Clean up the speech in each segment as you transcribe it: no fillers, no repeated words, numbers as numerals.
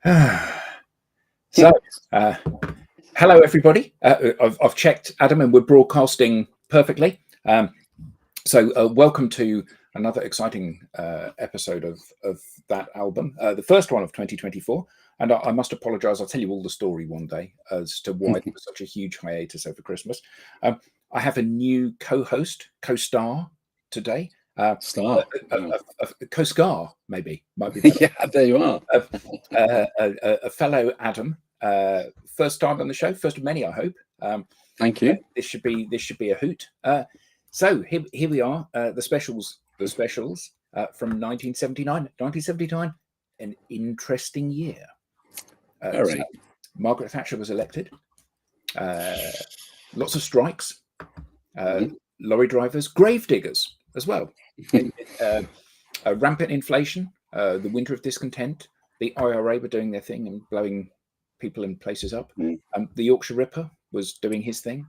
So, hello everybody. I've checked, Adam, and we're broadcasting perfectly. So, welcome to another exciting episode of that album, the first one of 2024. And I must apologise. I'll tell you all the story one day as to why there was such a huge hiatus over Christmas. I have a new co-host, co-star today. Star, co-star, maybe might be better. Yeah, there you are. A fellow Adam, first time on the show, first of many, I hope. Thank you. This should be a hoot. So here we are, the specials from 1979. 1979, an interesting year. Very. So Margaret Thatcher was elected. Lots of strikes, lorry drivers, grave diggers as well. Rampant inflation, the winter of discontent. The IRA were doing their thing and blowing people and places up. The Yorkshire Ripper was doing his thing.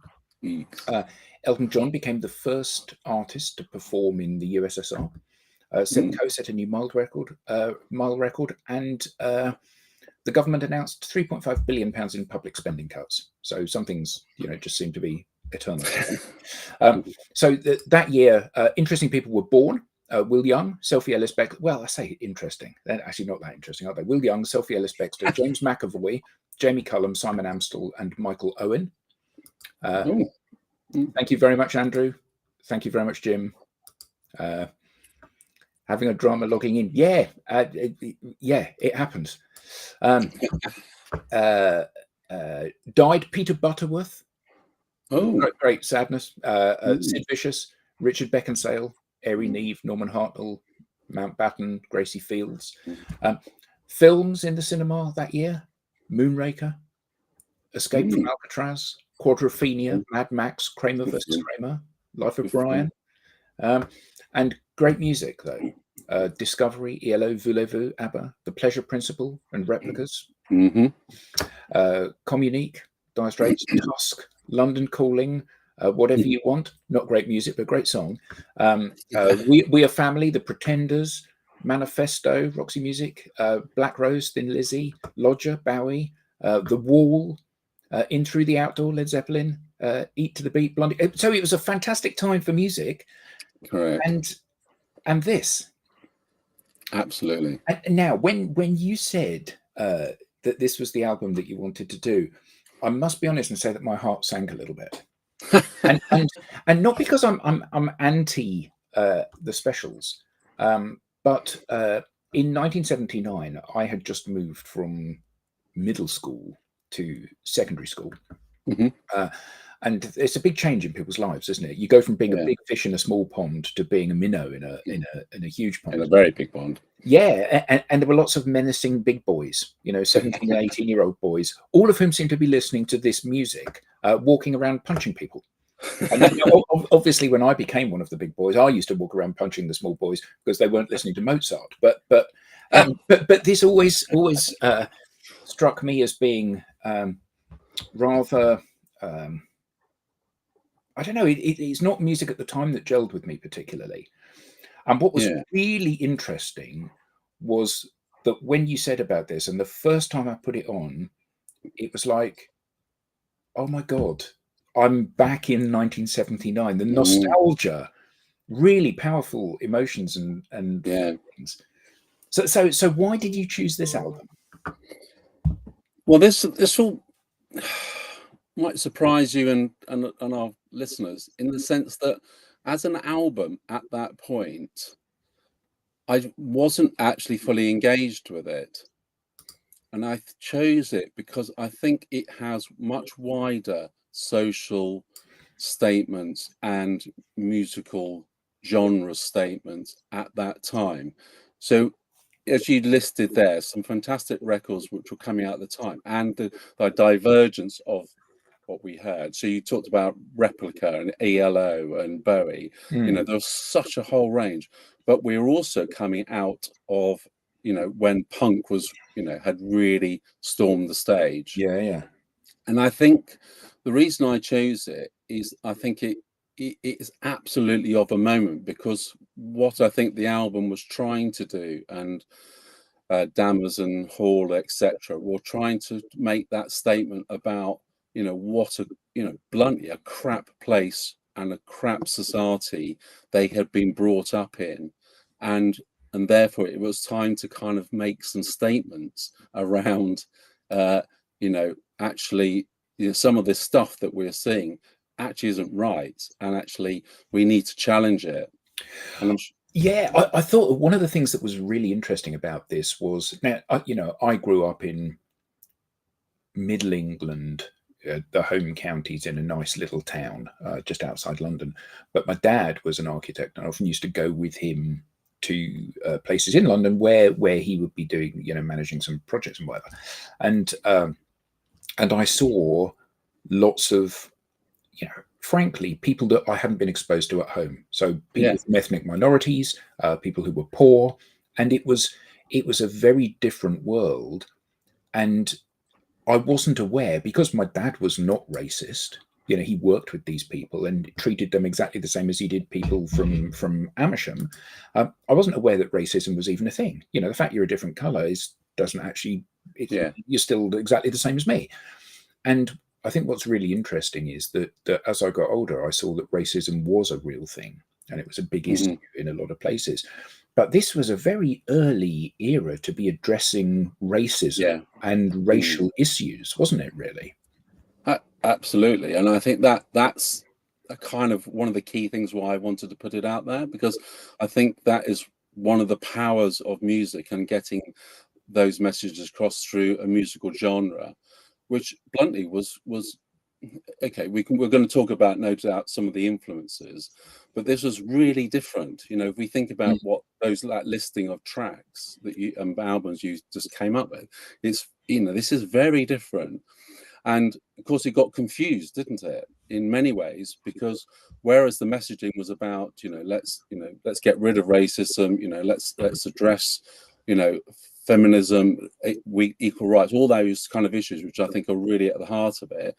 Elton John became the first artist to perform in the USSR. Simcoe set a new mile record, and the government announced £3.5 billion in public spending cuts. So some things, just seem to be eternal. So that year, interesting people were born. Will Young, Sophie Ellis-Bextor. Well, I say interesting. They're actually not that interesting, are they? Will Young, Sophie Ellis-Bextor, James McAvoy, Jamie Cullum, Simon Amstell, and Michael Owen. Thank you very much, Andrew. Thank you very much, Jim. Having a drama logging in. Yeah, it happens. Died Peter Butterworth. Great sadness. Sid Vicious, Richard Beckinsale, Airy Neve, Norman Hartnell, Mountbatten, Gracie Fields. Films in the cinema that year: Moonraker, Escape from Alcatraz, Quadrophenia, Mad Max, Kramer versus Kramer, Life of Brian. And great music, though. Discovery, ELO, Voulez-Vous, ABBA, The Pleasure Principle, and Replicas. Communique, Dire Straits, Tusk, London Calling, Whatever You Want. Not great music, but great song. We Are Family, The Pretenders, Manifesto, Roxy Music, Black Rose, Thin Lizzy, Lodger, Bowie, The Wall, In Through the Outdoor, Led Zeppelin, Eat to the Beat, Blondie. So it was a fantastic time for music. Correct. And this. Absolutely. And now, when you said that this was the album that you wanted to do, I must be honest and say that my heart sank a little bit. and not because I'm anti the specials, but in 1979 I had just moved from middle school to secondary school. And it's a big change in people's lives, isn't it? You go from being a big fish in a small pond to being a minnow in a huge pond. In a very big pond. Yeah, and there were lots of menacing big boys, 17 and 18-year-old boys, all of whom seemed to be listening to this music, walking around punching people. And then, obviously, when I became one of the big boys, I used to walk around punching the small boys because they weren't listening to Mozart. But this always struck me as being rather. I don't know. It's not music at the time that gelled with me particularly. And what was really interesting was that when you said about this, and the first time I put it on, it was like, oh my God, I'm back in 1979. The nostalgia, really powerful emotions and things. So why did you choose this album? Well, this will might surprise you and our listeners in the sense that as an album at that point, I wasn't actually fully engaged with it. And I chose it because I think it has much wider social statements and musical genre statements at that time. So as you listed there, some fantastic records which were coming out at the time, and the divergence of what we heard. So you talked about Replica and ELO and Bowie. There was such a whole range, but we were also coming out of when punk was had really stormed the stage. And I think the reason I chose it is I think it is absolutely of a moment, because what I think the album was trying to do, and Dammers and Hall, etc., were trying to make that statement about, what bluntly, a crap place and a crap society they had been brought up in, and therefore it was time to kind of make some statements around, actually, some of this stuff that we're seeing actually isn't right, and actually we need to challenge it. And I thought one of the things that was really interesting about this was, now, I grew up in Middle England, the home counties, in a nice little town just outside London. But my dad was an architect, and I often used to go with him to places in London where he would be doing, managing some projects and whatever. And I saw lots of, frankly, people that I hadn't been exposed to at home. So people from ethnic minorities, people who were poor, and it was a very different world. And I wasn't aware, because my dad was not racist. He worked with these people and treated them exactly the same as he did people from Amersham. I wasn't aware that racism was even a thing. The fact you're a different color doesn't actually. You're still exactly the same as me. And I think what's really interesting is that as I got older, I saw that racism was a real thing, and it was a big issue in a lot of places. But this was a very early era to be addressing racism and racial issues, wasn't it, really? Absolutely. And I think that's a kind of one of the key things why I wanted to put it out there, because I think that is one of the powers of music, and getting those messages across through a musical genre, which bluntly was okay. We're going to talk about, no doubt, some of the influences, but this was really different. If we think about what that listing of tracks that albums you just came up with, it's this is very different. And of course, it got confused, didn't it, in many ways? Because whereas the messaging was about, let's get rid of racism, let's address, feminism, equal rights, all those kind of issues, which I think are really at the heart of it.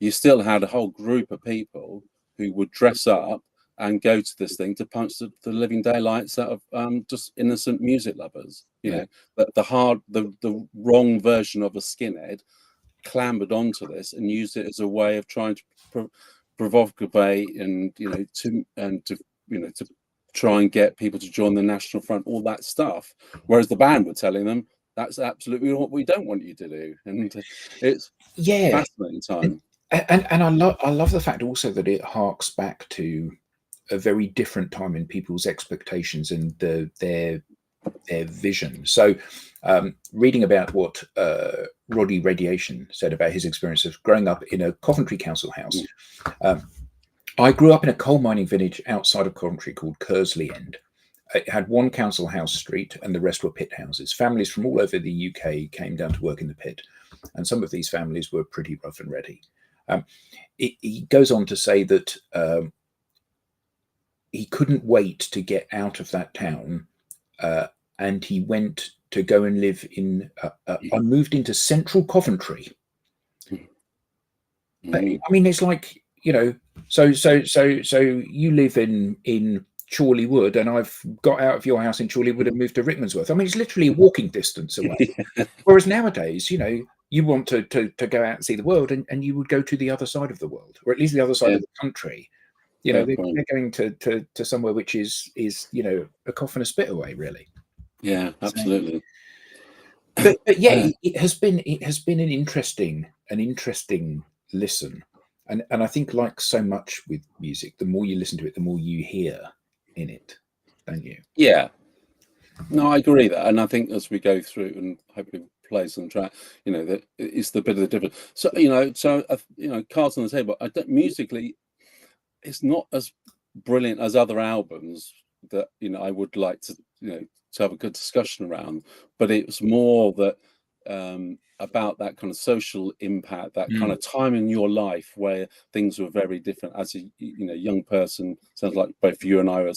You still had a whole group of people who would dress up and go to this thing to punch the living daylights out of just innocent music lovers. The wrong version of a skinhead clambered onto this and used it as a way of trying to provocate and to try and get people to join the National Front, all that stuff. Whereas the band were telling them that's absolutely what we don't want you to do, and it's fascinating time. And I love the fact also that it harks back to a very different time in people's expectations and their vision. So, reading about what Roddy Radiation said about his experience of growing up in a Coventry council house. I grew up in a coal mining village outside of Coventry called Kersley End. It had one council house street, and the rest were pit houses. Families from all over the UK came down to work in the pit, and some of these families were pretty rough and ready. He goes on to say that he couldn't wait to get out of that town, and he went to go and live in. I moved into central Coventry. I mean, it's like, so you live in Chorley Wood, and I've got out of your house in Chorley Wood and moved to Rickmansworth. I mean, it's literally a walking distance away. Whereas nowadays, you want to go out and see the world, and you would go to the other side of the world, or at least the other side of the country. They're going to somewhere which is a cough and a spit away, really. Yeah, absolutely. But it has been an interesting listen, and I think, like so much with music, the more you listen to it, the more you hear in it, don't you? Yeah. No, I agree that, and I think as we go through and hopefully play some track, that it's the bit of the difference. So cards on the table. Musically, it's not as brilliant as other albums that I would like to to have a good discussion around, but it was more that about that kind of social impact, that kind of time in your life where things were very different as a young person. Sounds like both you and I were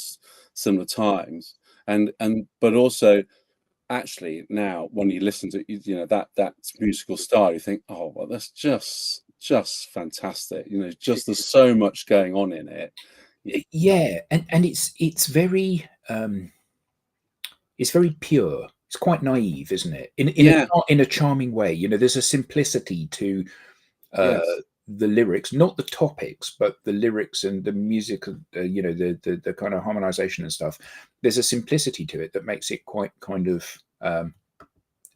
similar times, and but also actually now when you listen to that musical style, you think, oh well, that's just fantastic. Just there's so much going on in it. Yeah, and it's very pure. it's quite naive, isn't it? Yeah. In a charming way. You know, there's a simplicity to Yes. the lyrics, not the topics, but the lyrics and the music, you know, the kind of harmonization and stuff. There's a simplicity to it that makes it quite kind of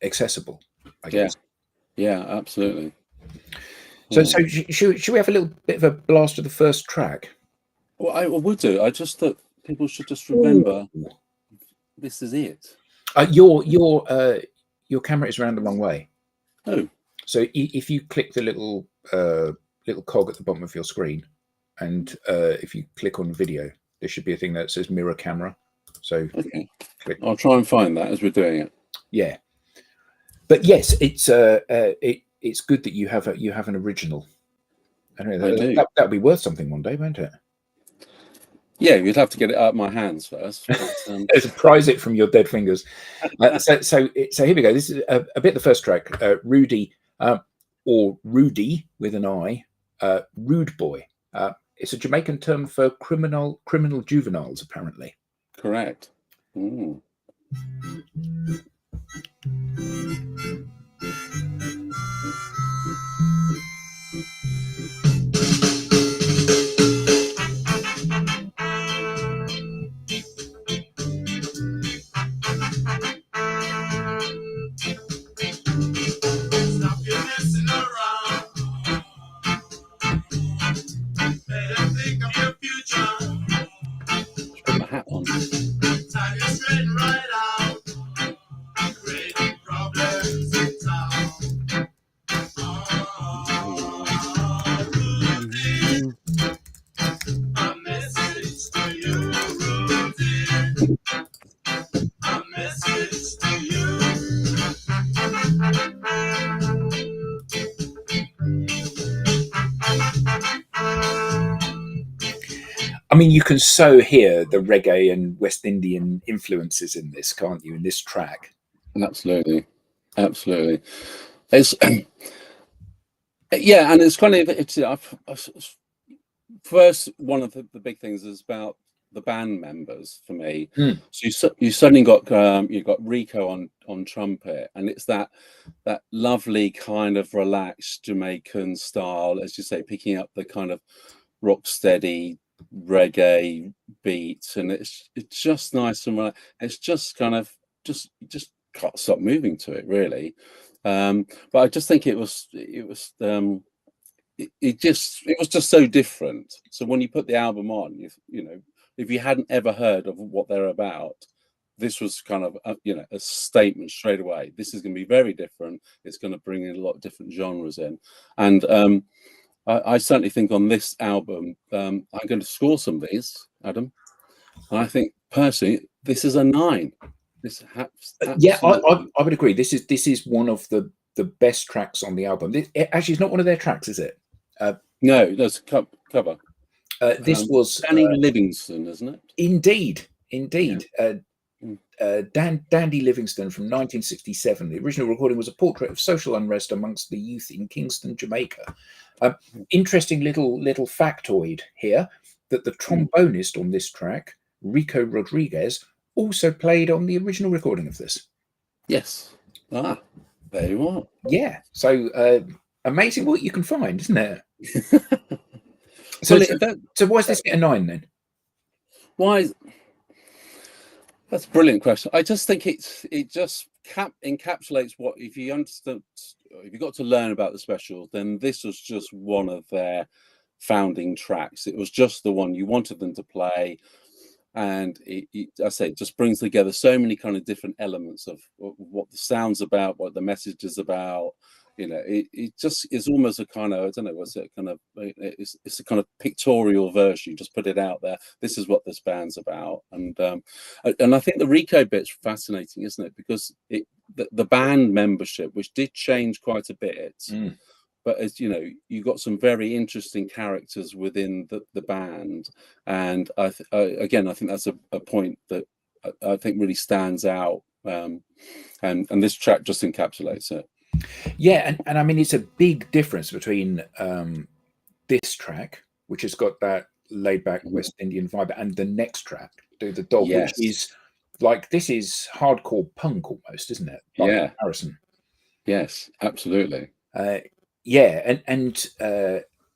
accessible, I Yeah. guess. Yeah, absolutely. So should we have a little bit of a blast of the first track? Well, I would do. I just thought people should just remember this is it. Your camera is around the wrong way. Oh. So if you click the little cog at the bottom of your screen, and if you click on video, there should be a thing that says mirror camera. So okay, click. I'll try and find that as we're doing it. Yeah, but yes, it's good that you have an original. I don't know, that'll be worth something one day, won't it? Yeah, you'd have to get it out of my hands first. But, prize it from your dead fingers. So here we go. This is a bit of the first track. Rudy, or Rudy with an I, Rude Boy. It's a Jamaican term for criminal juveniles, apparently. Correct. Mm. Put my hat on. I mean, you can so hear the reggae and West Indian influences in this, can't you? In this track, Absolutely. It's yeah, and it's kind of first one of the big things is about the band members for me. So you suddenly got you've got Rico on trumpet, and it's that lovely kind of relaxed Jamaican style, as you say, picking up the kind of rock steady reggae beats, and it's just nice and it's just kind of just can't stop moving to it, really. But I just think it was just so different. So when you put the album on, you know, if you hadn't ever heard of what they're about, this was kind of a statement straight away. This is going to be very different. It's going to bring in a lot of different genres in, and I certainly think on this album, I'm going to score some of these, Adam. I think personally, this is a 9. This yeah, I would agree. This is one of the best tracks on the album. Actually, it's not one of their tracks, is it? No, that's a cover. This was Danny Livingston, isn't it? Indeed. Yeah. Dandy Livingston from 1967. The original recording was a portrait of social unrest amongst the youth in Kingston, Jamaica. Interesting little factoid here that the trombonist on this track, Rico Rodriguez, also played on the original recording of this. Yes. Ah, there you are. Yeah. So amazing what you can find, isn't it? So why is this get a 9 then? Why? That's a brilliant question. I just think it just encapsulates what, if you understand, if you got to learn about the Specials, then this was just one of their founding tracks. It was just the one you wanted them to play, and I say it just brings together so many kind of different elements of what the sound's about, what the message is about. You know, it just is almost a kind of, I don't know, what's it kind of, it's a kind of pictorial version. You just put it out there. This is what this band's about. And I think the Rico bit's fascinating, isn't it? Because the band membership, which did change quite a bit, but as you know, you got some very interesting characters within the band. And again, I think that's a point that I think really stands out. And this track just encapsulates it. Yeah, and I mean, it's a big difference between this track, which has got that laid back West Indian vibe, and the next track, the Dog, Yes. which is like this is hardcore punk almost, isn't it? By comparison. Yes, absolutely. Yeah, and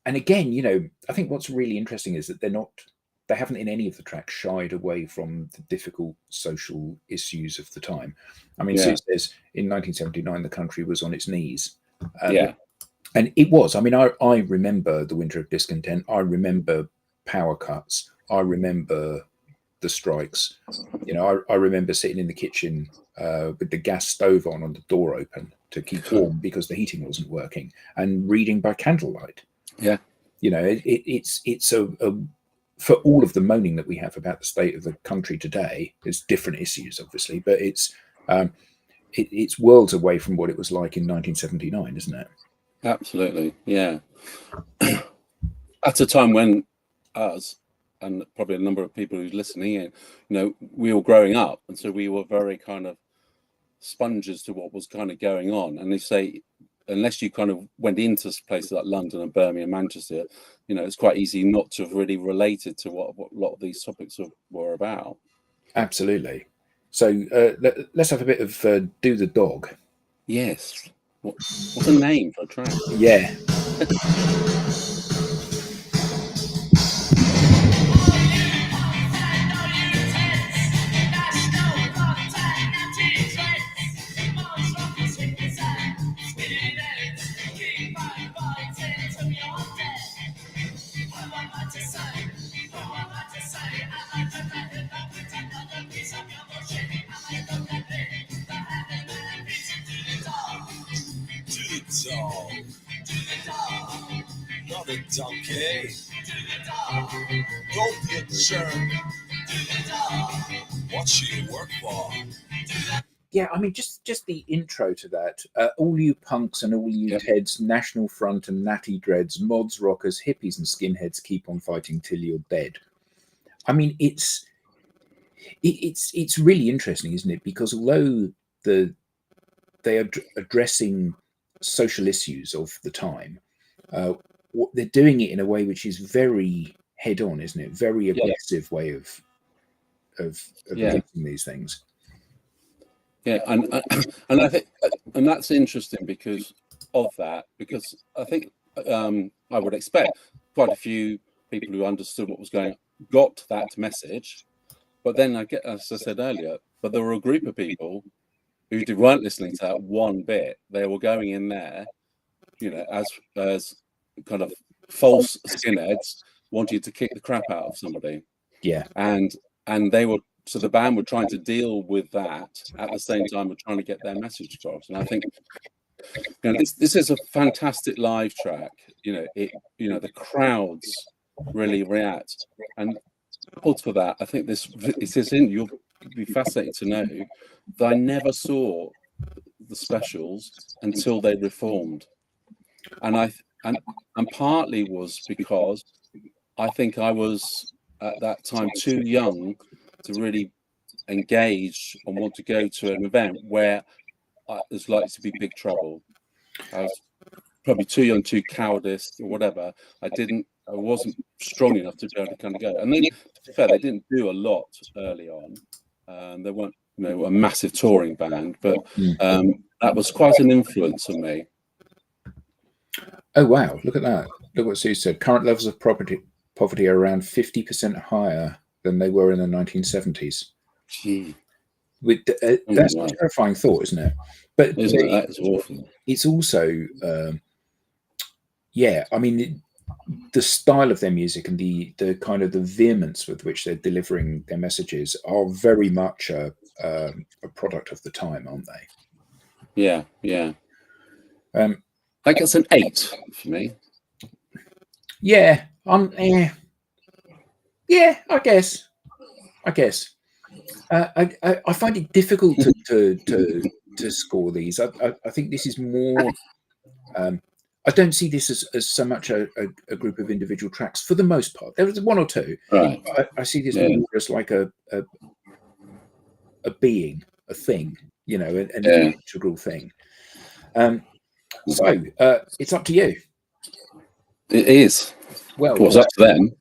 again, you know, I think what's really interesting is that they haven't in any of the tracks shied away from the difficult social issues of the time. I mean, so it says in 1979 the country was on its knees. And it was. I mean, I remember the Winter of Discontent. I remember power cuts. I remember the strikes. You know, I remember sitting in the kitchen with the gas stove on the door open to keep warm because the heating wasn't working, and reading by candlelight. Yeah. You know, it's a for all of the moaning that we have about the state of the country today, there's different issues, obviously, but it's worlds away from what it was like in 1979, isn't it? Absolutely, yeah. At a time when us, and probably a number of people who's listening in, you know, we were growing up, and so we were very kind of sponges to what was kind of going on. And they say, unless you kind of went into places like London and Birmingham, Manchester, you know, it's quite easy not to have really related to what a lot of these topics were about. Absolutely. So let's have a bit of Do the Dog. Yes. What's a name for a track? Yeah. Not a donkey. Don't be a jerk. What you work for? Yeah, I mean, just the intro to that. All you punks and all you Teds, National Front and natty dreads, mods, rockers, hippies and skinheads, keep on fighting till you're dead. I mean, it's really interesting, isn't it? Because although they are addressing social issues of the time, they're doing it in a way which is very head on, isn't it? Very aggressive way of addressing these things. Yeah, and I think, and that's interesting because of that. Because I think I would expect quite a few people who understood what was going on got that message, but then as I said earlier, but there were a group of people who weren't listening to that one bit. They were going in there, you know, as kind of false skinheads wanting to kick the crap out of somebody. Yeah, and they were. So the band were trying to deal with that at the same time, we're trying to get their message across. And I think, you know, this is a fantastic live track. You know, the crowds really react. And for that, I think this is in. You'll be fascinated to know that I never saw the Specials until they reformed, and partly was because I think I was at that time too young to really engage and want to go to an event where there's likely to be big trouble. I was probably too young, too cowardice or whatever. I wasn't strong enough to be able to kind of go. And then, to be fair, they didn't do a lot early on. They weren't, you know, a massive touring band, but that was quite an influence on me. Oh wow! Look at that. Look what Sue said. Current levels of poverty are around 50% higher than they were in the 1970s. Gee. That's a terrifying thought, isn't it? But that is awful. It's also, I mean, the style of their music and the kind of the vehemence with which they're delivering their messages are very much a product of the time, aren't they? Yeah. I guess an 8 for me. Yeah, yeah, I guess. I find it difficult to score these. I think this is more. I don't see this as so much a group of individual tracks for the most part. There is one or two. Right. I see this more as like a being, a thing, you know, an integral thing. So it's up to you. It is. Well, what's up to them?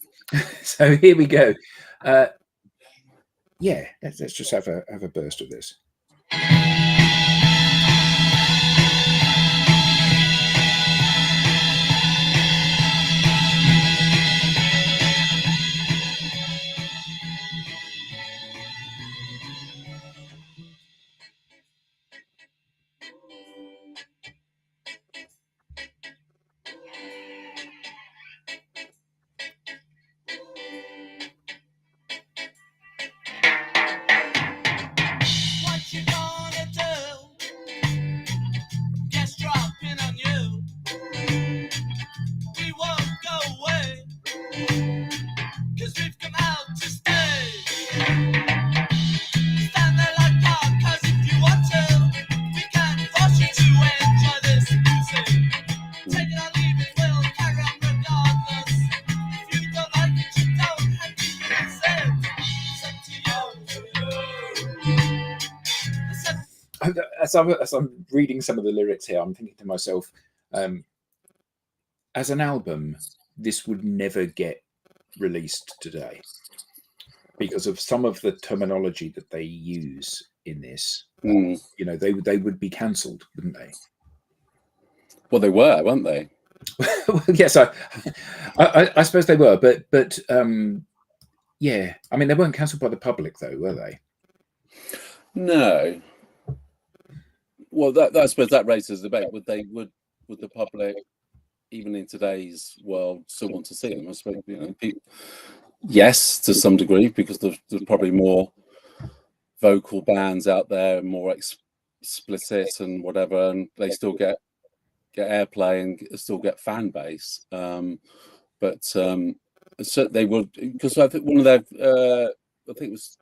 So here we go. Yeah, let's just have a burst of this. What you gonna do? Guess dropping on you. We won't go away, 'cause we've come out to stay. Stand there like that, 'cause if you want to, we can force you to enjoy this music. Take it or leave it, we'll carry on regardless. If you don't like it, you don't have to use it. It's up to you. It's up As I'm reading some of the lyrics here, I'm thinking to myself, as an album, this would never get released today because of some of the terminology that they use in this. You know, they would be cancelled, wouldn't they? Well, they were, weren't they? Yes, I suppose they were, but yeah, I mean, they weren't cancelled by the public, though, were they? No. Well, I suppose that raises the debate. Would the public, even in today's world, still want to see them? I suppose, you know, yes, to some degree, because there's probably more vocal bands out there, more explicit and whatever, and they still get airplay and still get fan base. But so they would, because I think one of their, I think it was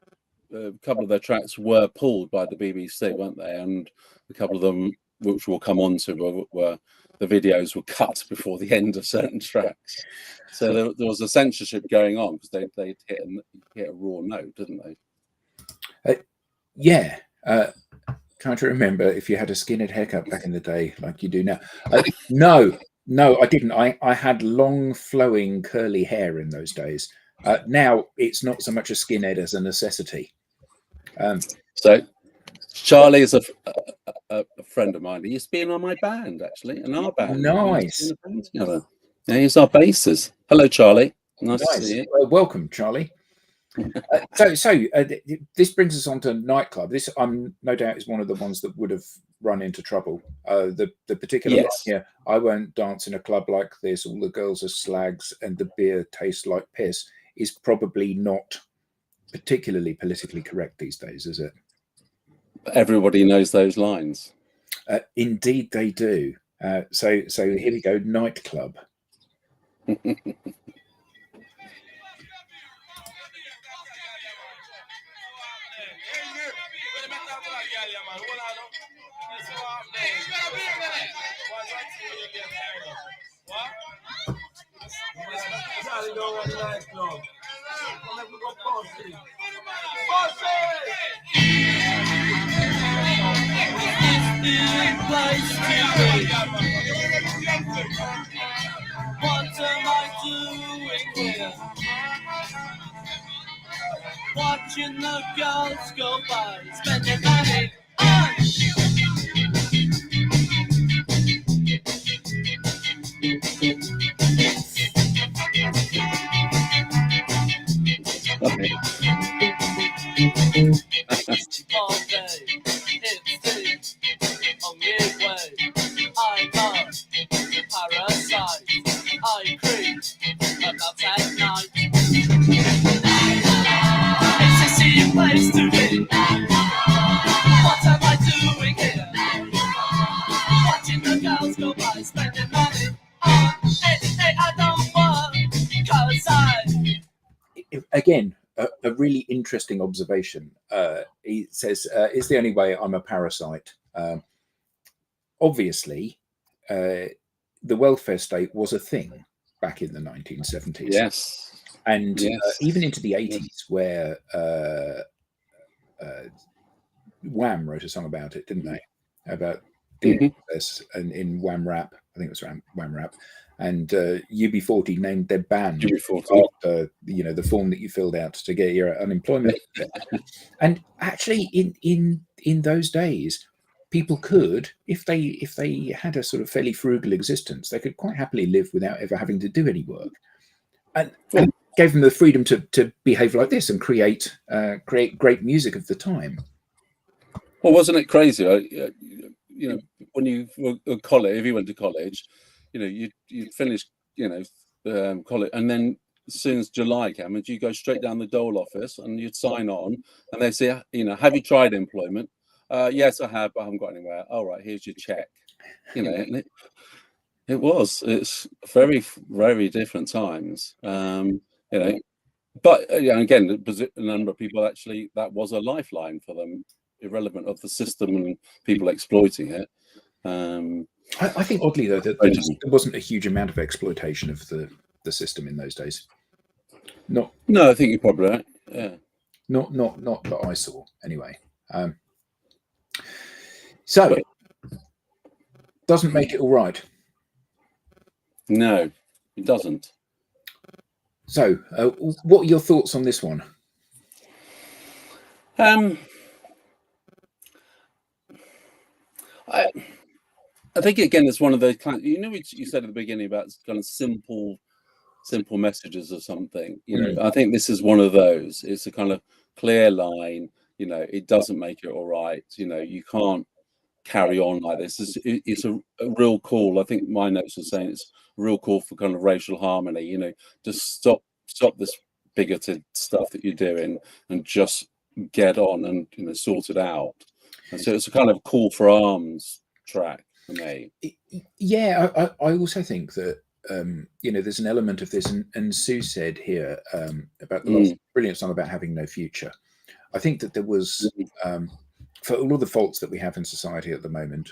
a couple of their tracks were pulled by the BBC, weren't they? And a couple of them, which we'll come on to, were the videos were cut before the end of certain tracks. So there was a censorship going on because they hit a raw note, didn't they? Yeah. Trying to remember if you had a skinhead haircut back in the day like you do now. No, I didn't. I had long, flowing, curly hair in those days. Now it's not so much a skinhead as a necessity. So Charlie is a friend of mine. He used to be in on my band, actually, in our band. Nice. Yeah, he's our bassist. Hello, Charlie. Nice to see you. Welcome, Charlie. So this brings us on to nightclub. This, no doubt, is one of the ones that would have run into trouble. The particular line here, I won't dance in a club like this. All the girls are slags and the beer tastes like piss, is probably not particularly politically correct these days, is it? Everybody knows those lines. Indeed, they do. So here we go, nightclub. What am I doing here? Watching the girls go by, spending money on all day. It's the only way. I'm a parasite. I creep about at night. It's a safe place to be. What am I doing here? Watching the girls go by, spending money on I don't work, 'cause Again, a really interesting observation. He says, it's the only way, I'm a parasite. Obviously, the welfare state was a thing back in the 1970s. Yes. And even into the 80s, where Wham wrote a song about it, didn't they? About DNS and in Wham Rap, I think it was Wham Rap, and UB40 named their band after the form that you filled out to get your unemployment. And actually, in those days, people could, if they had a sort of fairly frugal existence, they could quite happily live without ever having to do any work, and gave them the freedom to behave like this and create great music of the time. Well, wasn't it crazy? When you were at college, if you went to college, you'd finish, college, and then as soon as July came, you go straight down the dole office and you'd sign on, and they say, have you tried employment? Yes, I have, but I haven't got anywhere. All right, here's your check. And it's very, very different times. But again, a number of people actually, that was a lifeline for them, irrelevant of the system and people exploiting it. I think oddly though that there wasn't a huge amount of exploitation of the system in those days. No, I think you're probably right. Yeah. Not that I saw anyway. So doesn't make it all right. No, it doesn't. So, what are your thoughts on this one? I think again, it's one of those kind. You said at the beginning about kind of simple messages or something. I think this is one of those. It's a kind of clear line. It doesn't make it all right. You can't carry on like this. It's a real call. I think my notes are saying it's a real call for kind of racial harmony. Just stop this bigoted stuff that you're doing and just get on and sort it out. And so it's a kind of call for arms track for me. Yeah, I also think that there's an element of this, and Sue said here about the last brilliant song about having no future. I think that there was for all of the faults that we have in society at the moment,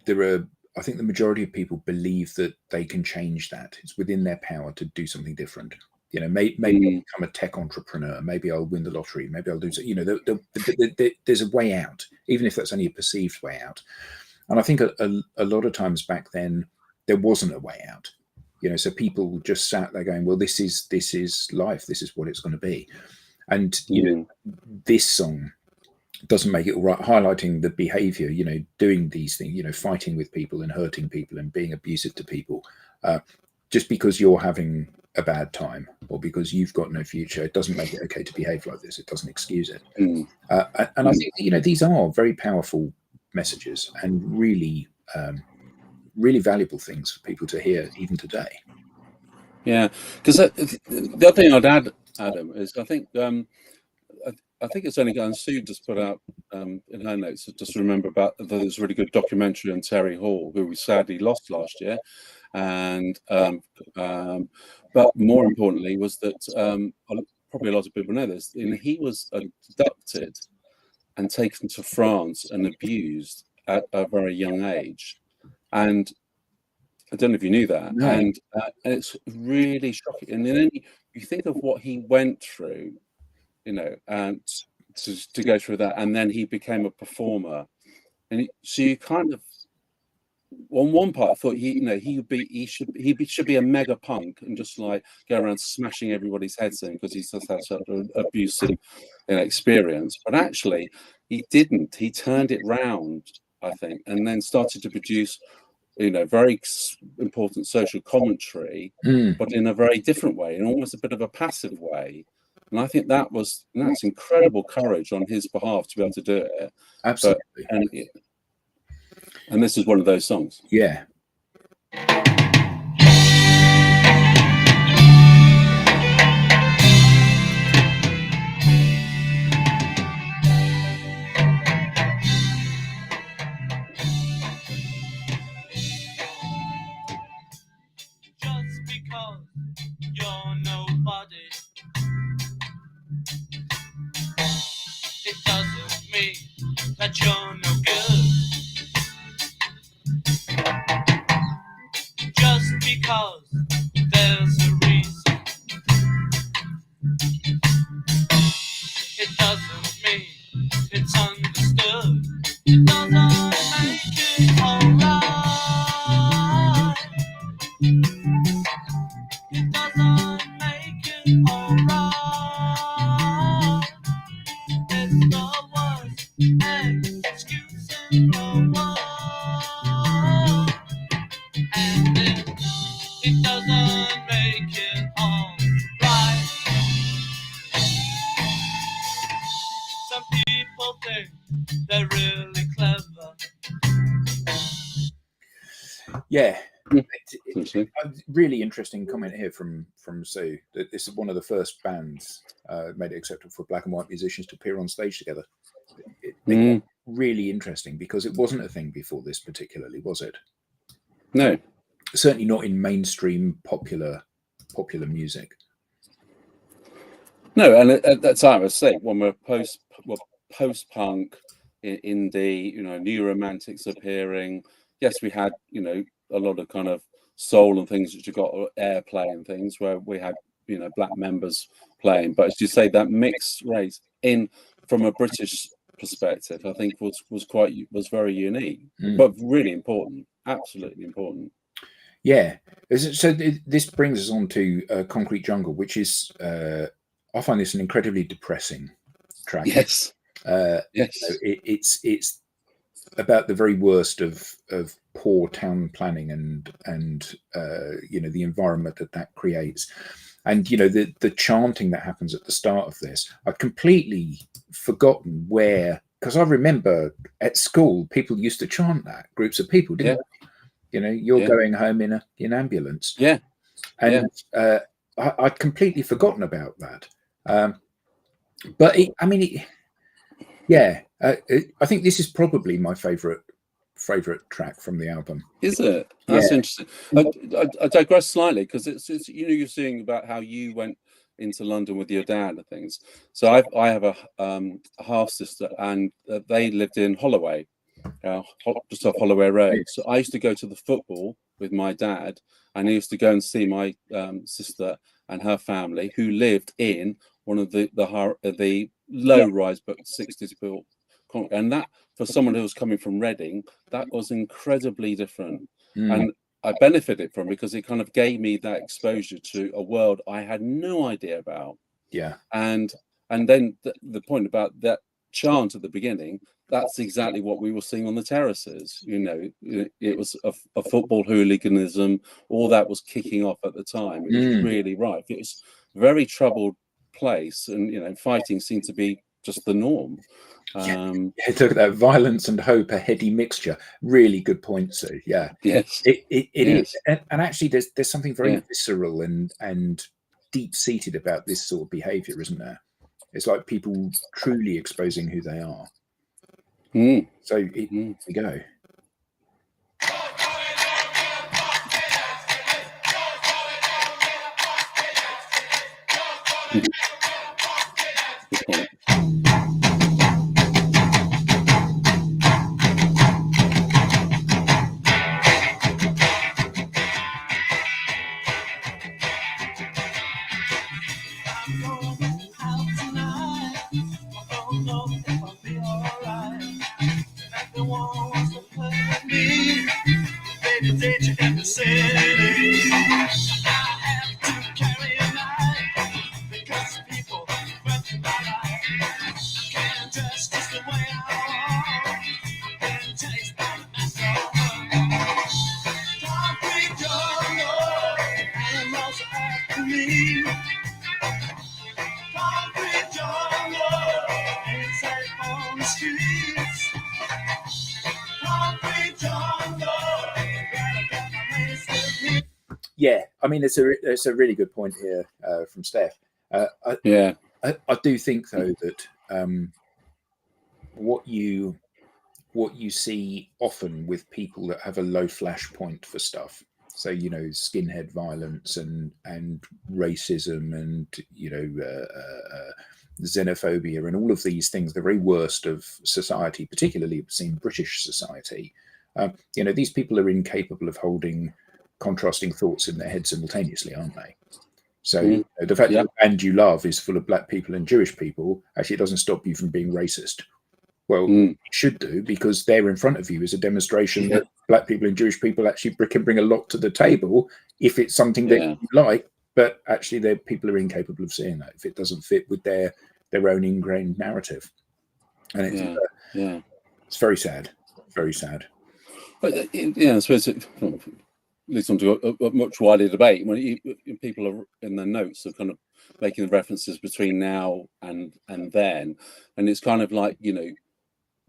I think the majority of people believe that they can change that. It's within their power to do something different. Maybe I'll become a tech entrepreneur. Maybe I'll win the lottery. Maybe I'll do so. There's a way out, even if that's only a perceived way out. And I think a lot of times back then there wasn't a way out. So people just sat there going, "Well, this is life. This is what it's going to be." And this song doesn't make it all right, highlighting the behavior, doing these things, fighting with people and hurting people and being abusive to people, just because you're having a bad time or because you've got no future. It doesn't make it okay to behave like this. It doesn't excuse it. And I think, these are very powerful messages and really, really valuable things for people to hear even today. Yeah, because the other thing I'd add, Adam, is I think it's only going. Sue just put out in her notes. Just remember about there's a really good documentary on Terry Hall, who we sadly lost last year, and but more importantly was that probably a lot of people know this. He was abducted and taken to France and abused at a very young age, and I don't know if you knew that. No. And it's really shocking. And then you think of what he went through, and to go through that, and then he became a performer, and so you kind of, on one part, I thought he should be a mega punk and just like go around smashing everybody's heads in because he's just had such an abusive experience. But actually, he didn't. He turned it round, I think, and then started to produce, very important social commentary, but in a very different way, in almost a bit of a passive way. And I think that's incredible courage on his behalf to be able to do it. Absolutely. And this is one of those songs. Yeah. Just because you're nobody, it doesn't mean that you're no good. Just because there's a reason, it doesn't mean it's understood. It doesn't people think they're really clever. Yeah. Essentially. A really interesting comment here from Sue, that this is one of the first bands made it acceptable for black and white musicians to appear on stage together. Really interesting, because it wasn't a thing before this particularly, was it? No, certainly not in mainstream popular music. No, and at that time, I say, when we're post-punk, indie, new romantics appearing. Yes, we had, a lot of kind of soul and things which you got airplay and things where we had, black members playing. But as you say, that mixed race from a British perspective, I think was very unique, but really important, absolutely important. Yeah. So this brings us on to Concrete Jungle, which is I find this an incredibly depressing track. Yes. Yes. It's about the very worst of poor town planning and the environment that creates. And the chanting that happens at the start of this, I've completely forgotten where, because I remember at school people used to chant that, groups of people, didn't they? You're going home in an ambulance. Yeah. And I'd completely forgotten about that. But I think this is probably my favorite track from the album. Is it? That's interesting. I digress slightly, because it's you're saying about how you went into London with your dad and things. So I have a half sister, and they lived in Holloway, just off Holloway Road. So I used to go to the football with my dad, and I used to go and see my sister and her family, who lived in one of the low-rise but 60s built, and that, for someone who was coming from Reading, that was incredibly different. And I benefited from it because it kind of gave me that exposure to a world I had no idea about. Yeah. And then the point about that chant at the beginning, that's exactly what we were seeing on the terraces. It was a football hooliganism, all that was kicking off at the time. It was really right. It was a very troubled place, and fighting seemed to be just the norm. Look at that, violence and hope, a heady mixture. Really good point, Sue. Yeah. Yes. It is. And actually there's something very visceral and deep-seated about this sort of behavior, isn't there? It's like people truly exposing who they are. So here we go. Good point. Yeah, I mean, it's a really good point here from Steph. I do think, though, that what you see often with people that have a low flash point for stuff, so skinhead violence and racism and xenophobia and all of these things, the very worst of society, particularly seen British society. These people are incapable of holding contrasting thoughts in their head simultaneously, aren't they? So the fact that the band you love is full of black people and Jewish people, actually it doesn't stop you from being racist. Well, it should do, because there in front of you is a demonstration that black people and Jewish people actually can bring a lot to the table if it's something that you like, but actually people are incapable of seeing that if it doesn't fit with their own ingrained narrative. And it's very sad, very sad. But I suppose leads on to a much wider debate when people are in their notes are kind of making the references between now and then, and it's kind of like, you know,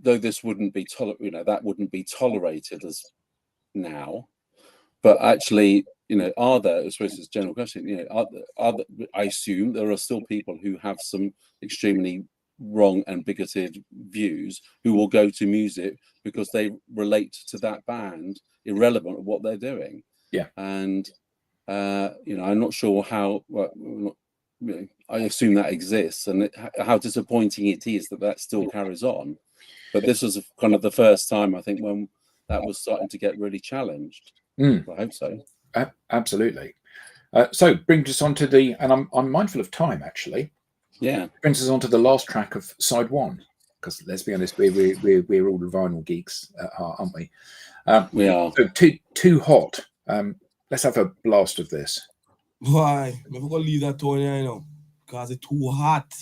though this wouldn't be that wouldn't be tolerated as now, but actually, you know, are there, I suppose it's a general question, you know, I assume there are still people who have some extremely wrong and bigoted views who will go to music because they relate to that band, irrelevant of what they're doing. Yeah. And you know, I'm not sure how, you know, I assume that exists, and how disappointing it is that still carries on. But this was kind of the first time, I think, when that was starting to get really challenged. I hope so. Absolutely. So brings us on to the, and I'm mindful of time actually. Yeah. Brings us on to the last track of side one, because let's be honest, we're all the vinyl geeks at heart, aren't we? We are. So too hot. Let's have a blast of this. Why? I'm gonna leave that tone here, you know, because it's too hot.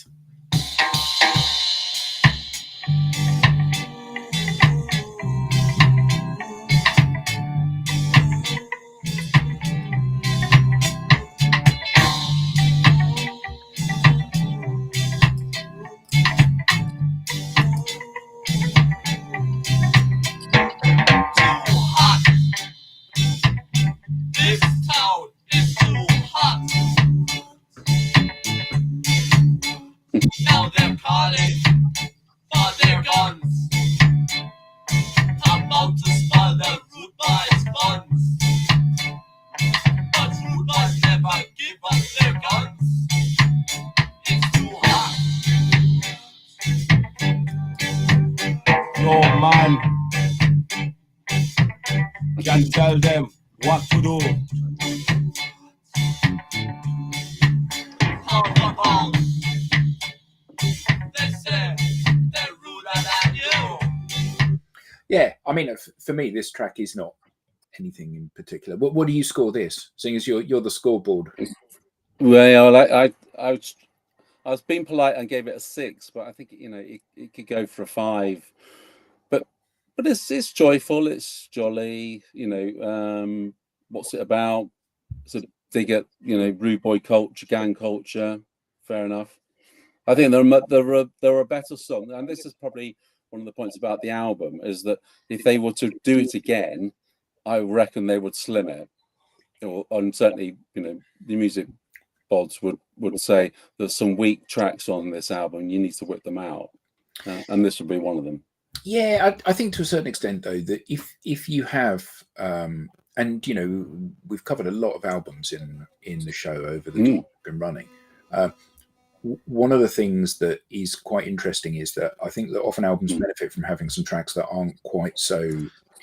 This town is too hot. Now they're calling for their guns. About to spoil the rude boys' funds. But rude boys never give us their guns. It's too hot. No man can tell them what to do. They say they're ruder than you. Yeah, I mean, for me, this track is not anything in particular. What do you score this? Seeing as you're the scoreboard. Well, I was being polite and gave it a 6, but I think, you know, it could go for a 5. But it's joyful, it's jolly, you know. What's it about? So they get, you know, rude boy culture, gang culture. Fair enough. I think there are better songs, and this is probably one of the points about the album, is that if they were to do it again, I reckon they would slim it. And certainly, you know, the music bods would say there's some weak tracks on this album. You need to whip them out, and this would be one of them. Yeah, I think to a certain extent, though, that if you have, and you know, we've covered a lot of albums in the show over the time we've been running. One of the things that is quite interesting is that I think that often albums benefit from having some tracks that aren't quite so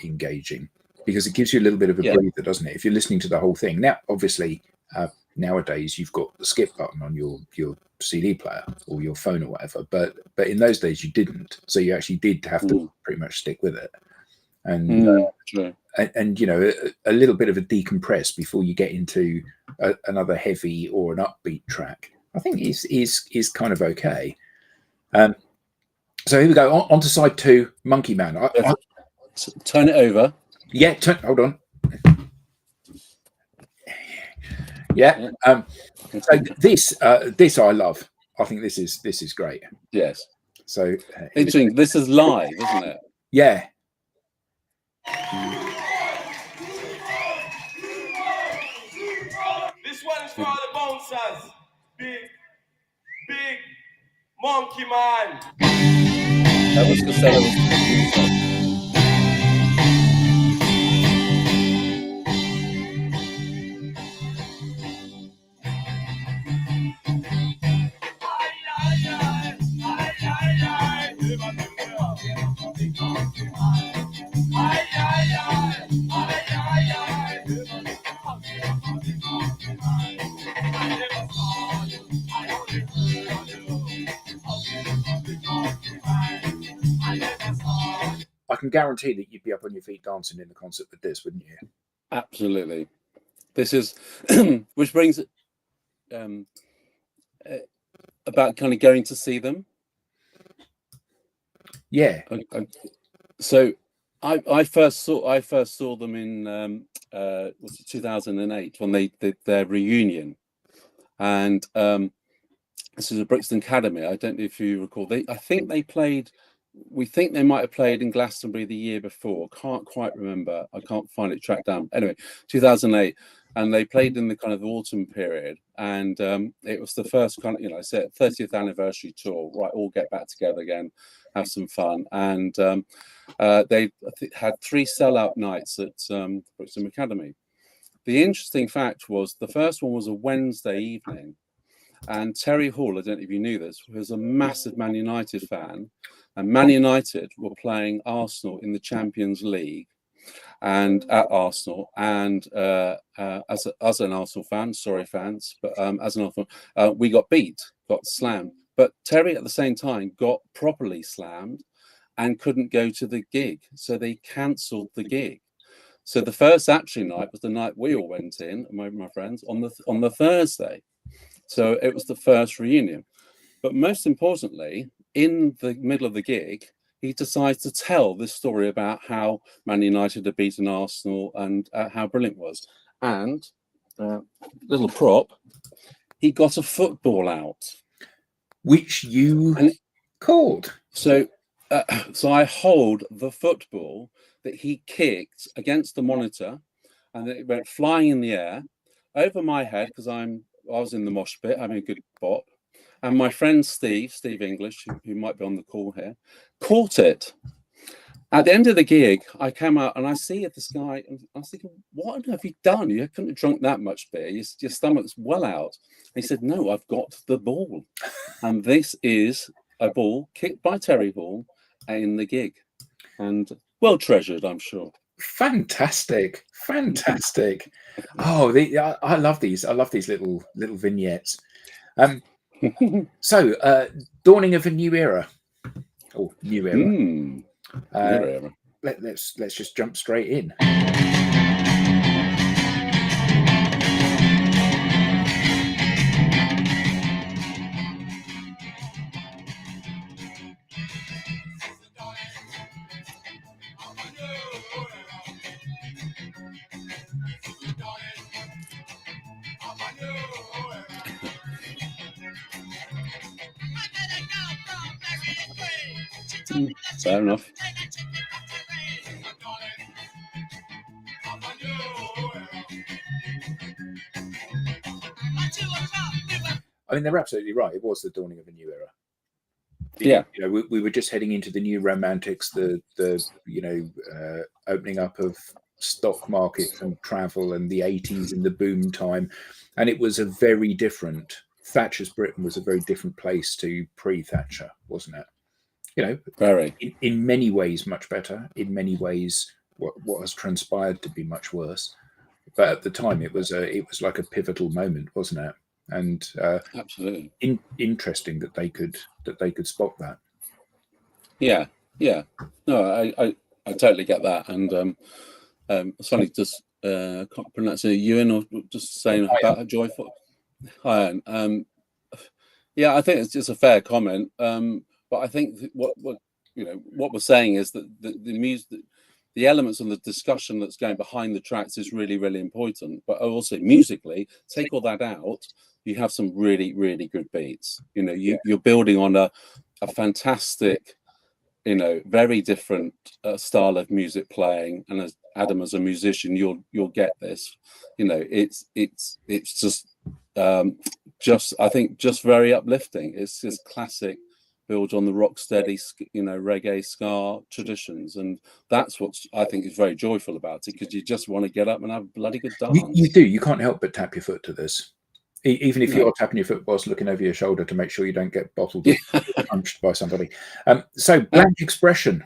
engaging, because it gives you a little bit of a breather, doesn't it? If you're listening to the whole thing. Now, obviously, nowadays you've got the skip button on your CD player or your phone or whatever, but in those days you didn't, so you actually did have to pretty much stick with it, and and you know, a little bit of a decompress before you get into another heavy or an upbeat track, I think is kind of okay. So here we go on to side 2, Monkey Man. Turn it over. Yeah, hold on. Yeah. So this I love. I think this is great. Yes. So interesting. This is live, isn't it? Yeah. This one is for all the bouncers. Big monkey man. That was Costello. I can guarantee that you'd be up on your feet dancing in the concert with this, wouldn't you? Absolutely. This is, which brings about kind of going to see them. Yeah. So I first saw them in was it 2008 when they did their reunion, and this is a Brixton Academy. I don't know if you recall. I think they played. We think they might have played in Glastonbury the year before. Can't quite remember. I can't find it tracked down. Anyway, 2008, and they played in the kind of autumn period, and it was the first kind of, I said 30th anniversary tour. Right, all get back together again, have some fun, and they had 3 sellout nights at Brixton Academy. The interesting fact was the first one was a Wednesday evening, and Terry Hall, I don't know if you knew this, was a massive Man United fan. And Man United were playing Arsenal in the Champions League, and at Arsenal. And as an Arsenal fan, sorry fans, but as an Arsenal, we got slammed. But Terry at the same time got properly slammed and couldn't go to the gig, so they cancelled the gig. So the first actually night was the night we all went in, my friends, on the Thursday. So it was the first reunion. But most importantly, in the middle of the gig, he decides to tell this story about how Man United had beaten Arsenal and how brilliant it was. And little prop, he got a football out, which you called. So I hold the football that he kicked against the monitor, and it went flying in the air over my head because I was in the mosh pit having a good bop. And my friend Steve English, who might be on the call here, caught it. At the end of the gig, I came out and I see this guy, and I was thinking, what have you done? You couldn't have drunk that much beer. Your stomach's well out. And he said, no, I've got the ball. And this is a ball kicked by Terry Hall in the gig. And well treasured, I'm sure. Fantastic. Oh, I love these. I love these little vignettes. So, dawning of a new era. Oh, new era. New era. Let's just jump straight in. Fair enough. I mean, they're absolutely right. It was the dawning of a new era. Yeah, we were just heading into the new romantics, the opening up of stock markets and travel, and the 80s and the boom time, and it was a very different. Thatcher's Britain was a very different place to pre-Thatcher, wasn't it? Very. In many ways much better. In many ways, what has transpired to be much worse. But at the time, it was like a pivotal moment, wasn't it? And absolutely interesting that they could spot that. Yeah. No, I totally get that. And somebody just can't pronounce it. Ewan, or just saying about a joyful. Hi. Yeah, I think it's just a fair comment. But I think what we're saying is that the music, the elements and the discussion that's going behind the tracks is really, really important. But also musically, take all that out, you have some really, really good beats. You're building on a fantastic, very different style of music playing. And as Adam, as a musician, you'll get this. It's just I think just very uplifting. It's just classic. Builds on the rock steady, reggae, ska traditions, and that's what I think is very joyful about it, because you just want to get up and have a bloody good dance. You do. You can't help but tap your foot to this, even if you're tapping your foot whilst looking over your shoulder to make sure you don't get bottled punched by somebody. So, Blank Expression.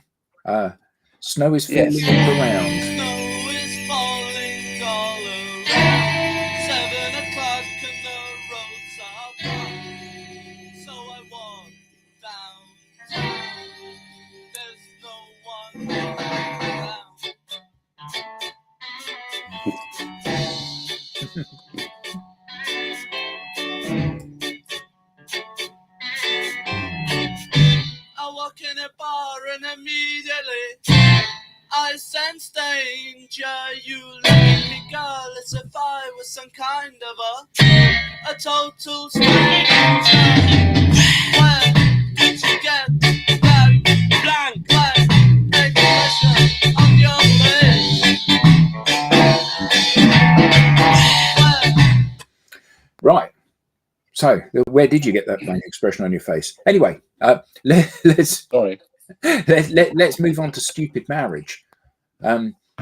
Snow is falling all around. I walk in a bar and immediately I sense danger. You look at me, girl, as if I was some kind of a total stranger. Where did you get that blank expression on your face? Right. So, where did you get that blank expression on your face? Anyway, let's move on to Stupid Marriage.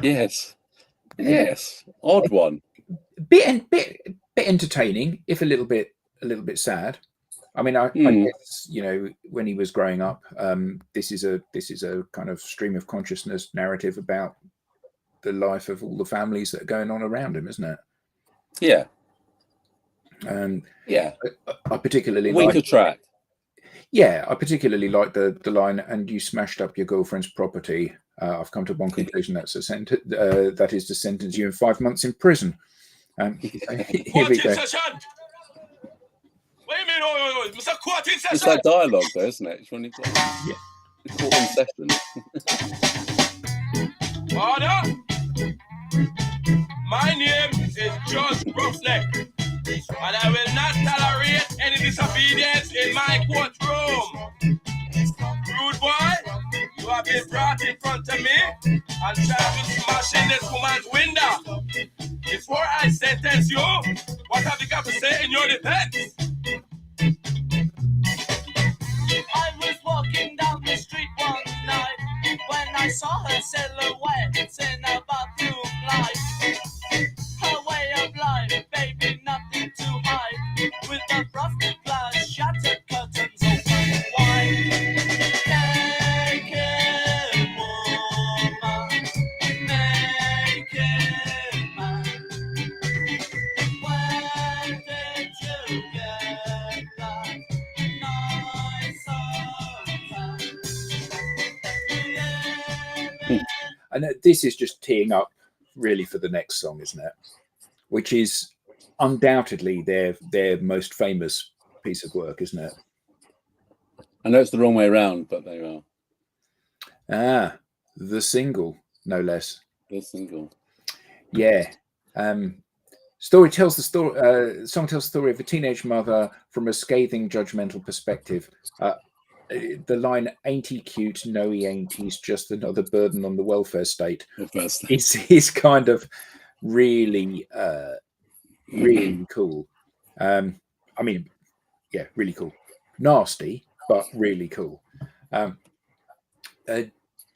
Yes. Odd one. Bit entertaining, if a little bit sad. I mean, I guess, you know, when he was growing up, this is a kind of stream of consciousness narrative about the life of all the families that are going on around him, isn't it? Yeah. I particularly Winker track. Yeah, I particularly like the line, "And you smashed up your girlfriend's property. I've come to one conclusion. That is to sentence you in 5 months in prison." Here we go. It's that dialogue, though, isn't it? It's when you've got caught in session. Order. My name is Judge Roughneck, and I will not tolerate any disobedience in my courtroom. Rude boy, you have been brought in front of me and tried to smash in this woman's window. Before I sentence you, what have you got to say in your defense? I was walking down the street one night when I saw her silhouette in a bathroom light. Her way of life, baby, nothing to hide. With the frosted glass, shattered curtains open wide. Naked woman, naked man. Where did you get that nice suntan? And this is just teeing up really for the next song, isn't it? Which is undoubtedly their most famous piece of work, isn't it? I know it's the wrong way around, but there you are. The single, no less. The single. Yeah. Song tells the story of a teenage mother from a scathing, judgmental perspective. The line, "Ain't he cute? No, he ain't. He's just another burden on the welfare state." Is kind of really, really cool. I mean, yeah, really cool. Nasty, but really cool.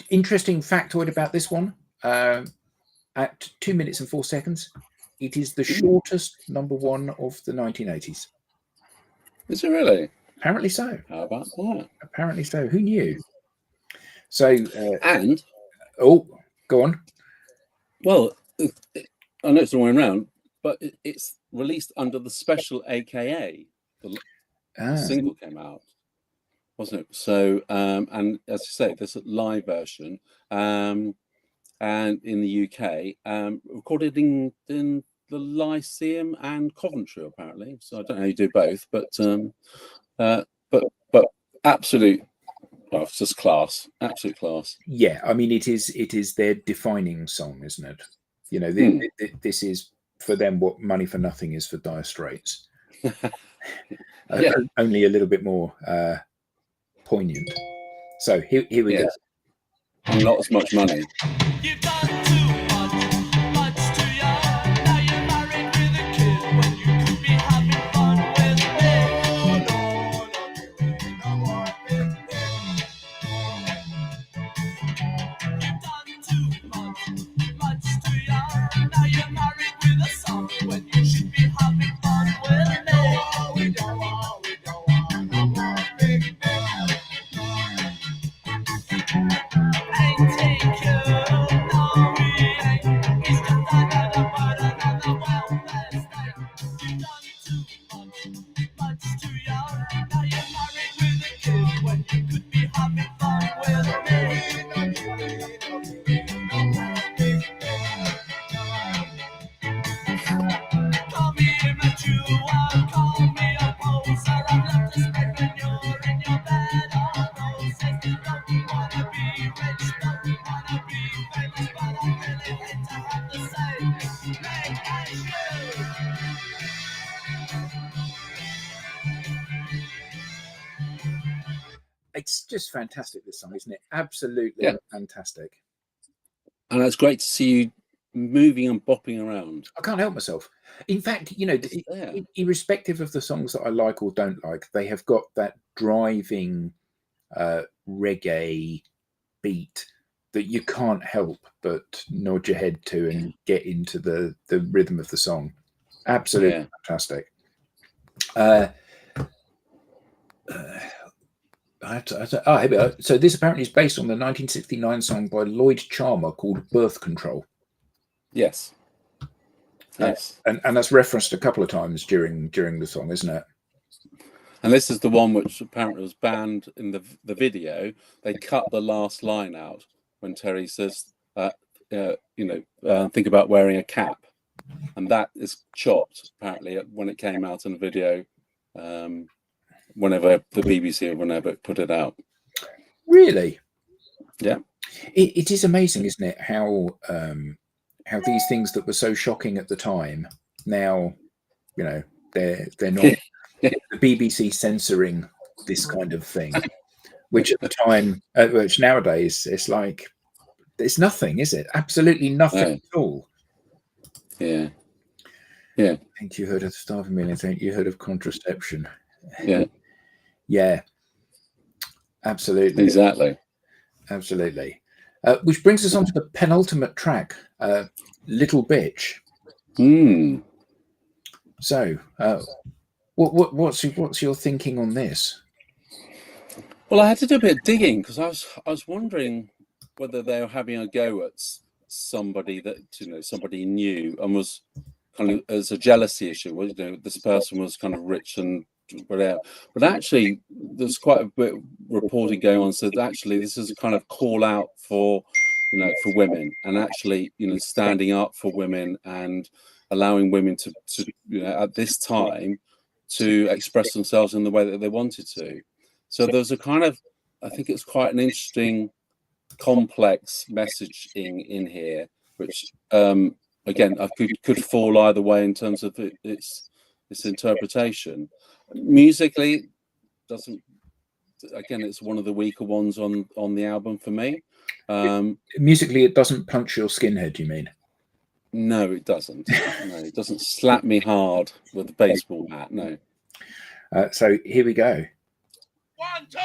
Interesting factoid about this one. At 2 minutes and 4 seconds, it is the shortest number one of the 1980s. Is it really? Apparently so. How about that? Apparently so. Who knew? So, and go on. Well, I know it's the way around, but it's released under the special AKA. The single came out, wasn't it? So, and as you say, there's a live version, and in the UK, recorded in the Lyceum and Coventry, apparently. So I don't know how you do both, but absolute, well, it's just class, absolute class. Yeah, I mean, it is their defining song, isn't it? You know, this is for them what Money for Nothing is for Dire Straits. Only a little bit more poignant. So here we go. Not as much money. You've done too much too young. Now you're married with a kid when you could be having fun with me. No more with me. You've done too much too young. Now you're married with a son when you should be having fun with me. We don't want no more big Ain't take you, no. be rich, don't wanna be famous, but I really hate to have the same name as you. It's just fantastic, this song, isn't it? Absolutely Yeah. fantastic. And it's great to see you moving and bopping around. I can't help myself. In fact, you know, Yeah. irrespective of the songs that I like or don't like, they have got that driving reggae beat that you can't help but nod your head to and get into the rhythm of the song. Absolutely fantastic. Here we go. So this apparently is based on the 1969 song by Lloyd Charmer called Birth Control. Yes. Yes. And that's referenced a couple of times during the song, isn't it? And this is the one which apparently was banned in the video. They cut the last line out when Terry says, think about wearing a cap. And that is chopped, apparently, when it came out in the video, whenever the BBC or whenever it put it out. Really? Yeah. It is amazing, isn't it, how these things that were so shocking at the time, now, you know, they're not the BBC censoring this kind of thing, which at the time, which nowadays, it's like, it's nothing, is it? Absolutely nothing at all. Yeah. Yeah. I think you heard of starving million, I think you heard of contraception. Yeah. Yeah. Absolutely. Exactly. Absolutely. Which brings us on to the penultimate track, Little Bitch. Mm. So, what's your thinking on this? Well, I had to do a bit of digging because I was wondering whether they were having a go at somebody that somebody knew and was kind of as a jealousy issue. Well, this person was kind of rich and whatever. But actually, there's quite a bit of reporting going on. So actually, this is a kind of call out for women and actually standing up for women and allowing women to at this time to express themselves in the way that they wanted to. So there's a kind of, I think it's quite an interesting, complex messaging in here, which again I could fall either way in terms of its interpretation. Musically, doesn't. Again, it's one of the weaker ones on the album for me. Musically, it doesn't punch your skinhead, you mean? No, it doesn't. No, it doesn't slap me hard with a baseball bat. No. So here we go. 1, 2.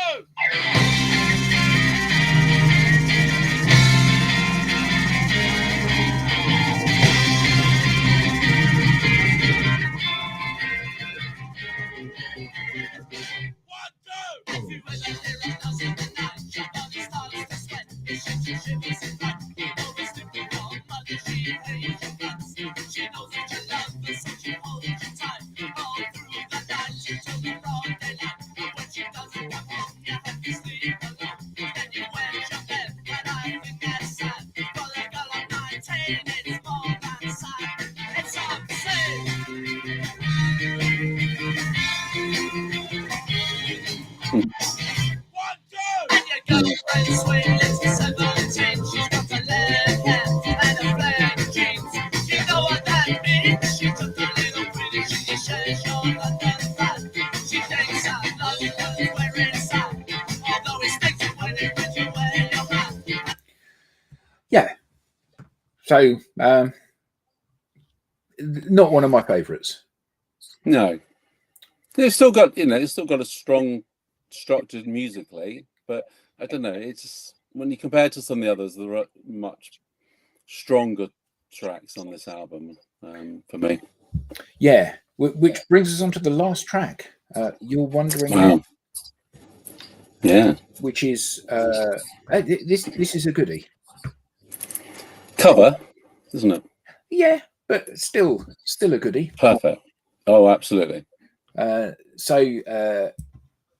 Yeah. So, not one of my favourites. No. It's still got, it's still got a strong structured musically, but I don't know. It's just, when you compare it to some of the others, there are much stronger tracks on this album for me. Yeah, which brings us on to the last track. You're Wondering. Wow. Yeah. Which is this is a goodie. Cover, isn't it? Yeah, but still a goodie. Perfect. Oh, absolutely. Well,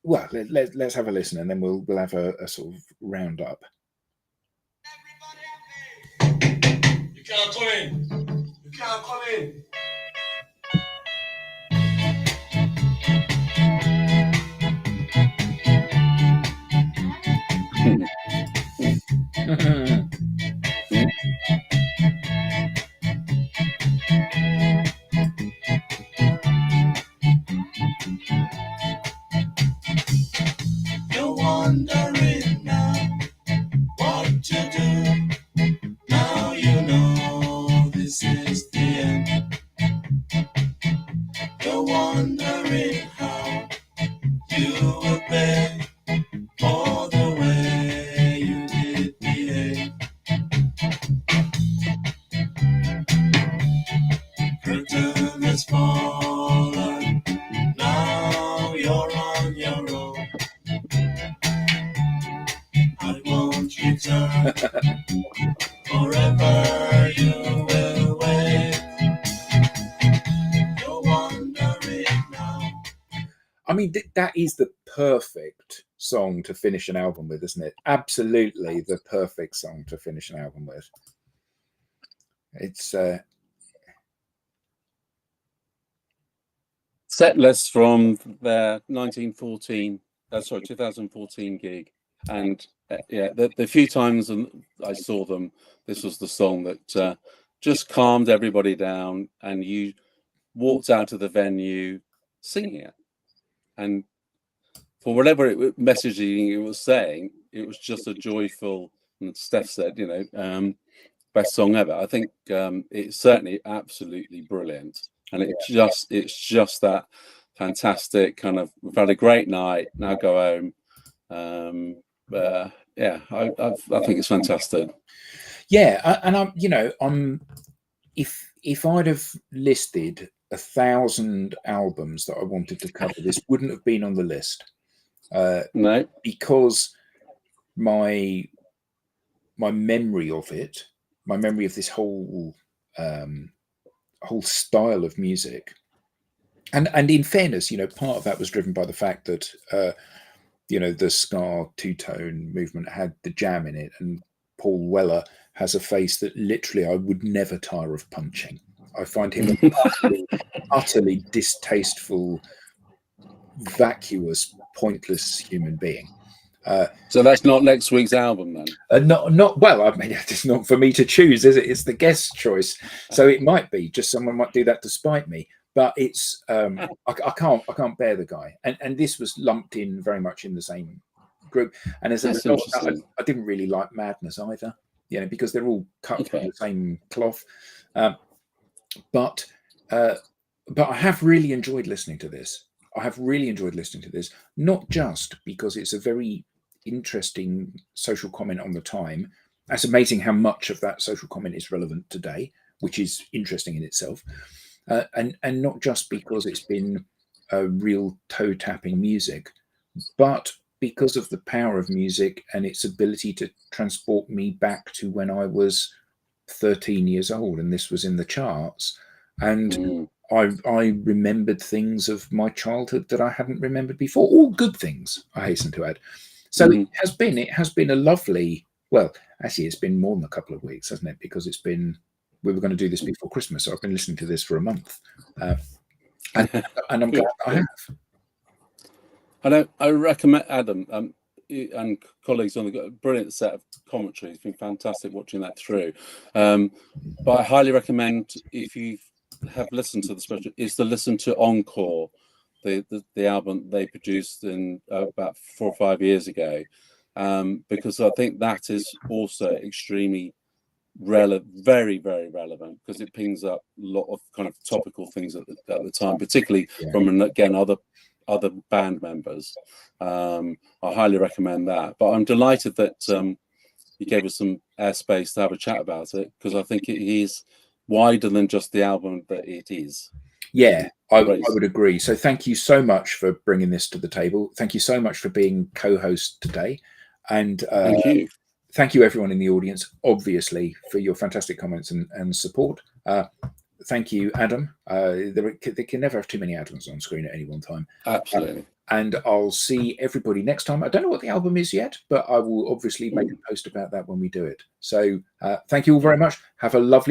let's have a listen, and then we'll have a sort of roundup. You can't come in. You can't come in. You're wondering now what to do. Now you know this is the end. You're wondering how you will pay for the way you did behave. Curtain has fallen. Now you're on your own. I won't return. Forever you will wait. You're wondering now. I mean, that is the perfect song to finish an album with, isn't it? Absolutely the perfect song to finish an album with. It's set list from their 2014 gig, and yeah, the few times I saw them, this was the song that just calmed everybody down, and you walked out of the venue singing it, and for whatever messaging it was saying, it was just a joyful, and Steph said, best song ever. I think it's certainly absolutely brilliant. And it's just that fantastic kind of, we've had a great night, now go home. Yeah, I think it's fantastic. Yeah, and if I'd have listed 1,000 albums that I wanted to cover, this wouldn't have been on the list. No, because my memory of it, my memory of this whole style of music, and in fairness, part of that was driven by the fact that the ska two-tone movement had the jam in it, and Paul Weller has a face that literally I would never tire of punching. I find him an utterly distasteful, vacuous, pointless human being. So that's not next week's album then? Not well. I mean, it's not for me to choose, is it? It's the guest's choice. So it might be just someone might do that to spite me. But it's I can't bear the guy. And this was lumped in very much in the same group. And as a result, I didn't really like Madness either. Because they're all cut from the same cloth. But I have really enjoyed listening to this. Not just because it's a very interesting social comment on the time. It's amazing how much of that social comment is relevant today, which is interesting in itself. And not just because it's been a real toe-tapping music, but because of the power of music and its ability to transport me back to when I was 13 years old and this was in the charts. And I remembered things of my childhood that I hadn't remembered before. All good things, I hasten to add. So it has been a lovely, well, actually it's been more than a couple of weeks, hasn't it? Because we were going to do this before Christmas, so I've been listening to this for a month. And I'm glad I have. And I recommend Adam and colleagues on the brilliant set of commentary. It's been fantastic watching that through. But I highly recommend, if you have listened to the special, is to listen to Encore, the album they produced in about 4 or 5 years ago, because I think that is also extremely relevant, very, very relevant, because it pings up a lot of kind of topical things at the time, particularly from, again, other band members. I highly recommend that. But I'm delighted that he gave us some airspace to have a chat about it, because I think it is wider than just the album that it is. Yeah, I would agree. So thank you so much for bringing this to the table. Thank you so much for being co-host today. And thank you. Thank you, everyone in the audience, obviously, for your fantastic comments and support. Thank you, Adam. They can never have too many Adams on screen at any one time. Absolutely. And I'll see everybody next time. I don't know what the album is yet, but I will obviously make a post about that when we do it. So thank you all very much. Have a lovely